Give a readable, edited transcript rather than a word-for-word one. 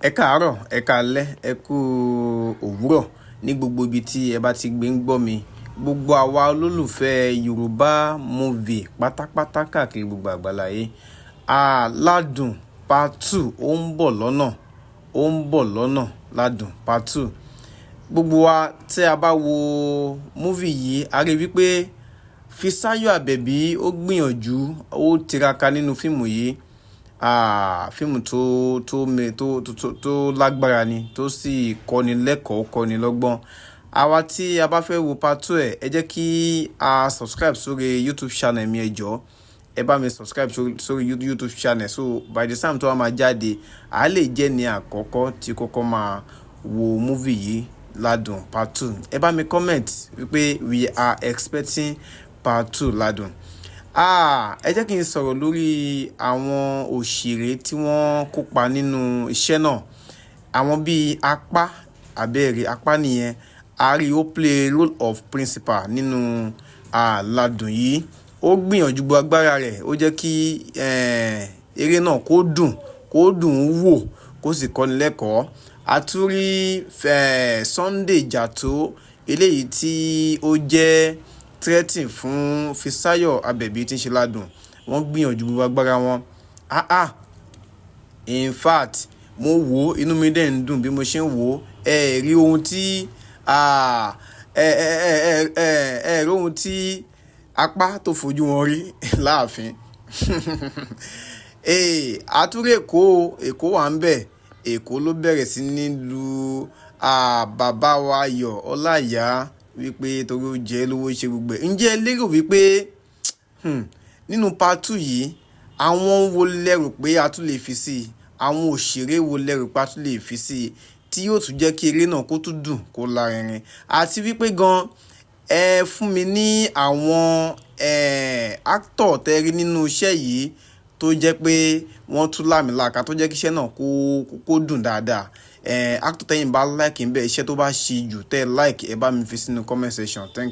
Ẹ káàárọ̀, ẹ káalẹ́, ẹ kú òwúrọ̀ ní gbogbo ibi tí ẹ bá ti gbé ń gbọ́ mi. Gbogbo àwa olólùfẹ́ Yorùbá movie pátápátá káàkiri gbogbo àgbáláyé. Ládùn part 2 ó ń bọ̀ lọ́nà, ó ń bọ̀ lọ́nà Ládùn part 2. Gbogbo wa tí a bá wo movie yìí, a rí wípé Fisáyọ̀ Àbẹ̀bí ó gbìyànjú, ó tiraka nínú fíìmù yìí. Fíìmù tó lágbára ni, tó sì kọ́ni lẹ́kọ̀ọ́, kọ́ni lọ́gbọ́n. Àwa tí a bá fẹ́ wo part 2 ẹ jẹ́ kí a subscribe sórí YouTube channel mi ẹ jọ̀ọ́. Ẹ bá mi subscribe sórí YouTube channel, so by the time tó wá máa jáde, a lè jẹ́ ní àkọ́kọ́ tí kọ́kọ́ máa wo movie yìí Ládùn part 2. Ẹ bá mi comment wípé we are expecting part 2 Ládùn. Ẹ jẹ́ kí n sọ̀rọ̀ lórí àwọn òṣèré tí wọ́n kópa nínú iṣẹ́ náà. Àwọn bíi Apá, Abẹ́rẹ́ Apá nìyẹn. A rí ó play role of principal nínú Ládùn yìí. Ó gbìyànjú gbogbo agbára rẹ̀, ó jẹ́ kí eré náà kó dùn wò, kó sì kọ́ni lẹ́kọ̀ọ́. A tún rí Sunday Jatto, eléyìí tí ó jẹ́ threatening fún Fisáyọ̀ Àbẹ̀bí tí ń ṣe Ládùn. Wọ́n gbìyànjú gbogbo agbára wọn. In fact, mo wò, inú mi dẹ̀ ń dùn bí mo ṣe ń wò. Ẹ rí ohun tí ẹ rí ohun tí Apá tó fojú wọn rí láàfin. Àtúrò Èkó wà ń bẹ̀. Èkó ló bẹ̀rẹ̀ sí ní lu bàbá wa Ayọ̀ Ọláìyá wípé torí ó jẹ́ lówó ṣe gbogbo ẹ̀. Ǹjẹ́ ẹ lérò wípé nínú part 2 yìí àwọn wo lẹ́rù pé a tún lè fi sí i? Àwọn òṣèré wo lẹ́rù pé a tún lè fi sí i tí yóò tún jẹ́ kí eré náà kó tún dùn, kó lárinrin? Àti wípé gan ẹ fún mi ní àwọn actor tẹ́ rí nínú iṣẹ́ yìí tó jẹ́ pé wọ́n tún lámìlaka, tó jẹ́ kí iṣẹ́ náà kó dùn dáadáa. Actor tẹ́yìn bá like ń bẹ, iṣẹ́ tó bá ṣe jù tẹ́ like, ẹ bá mi fi sínú comment section. Thank you.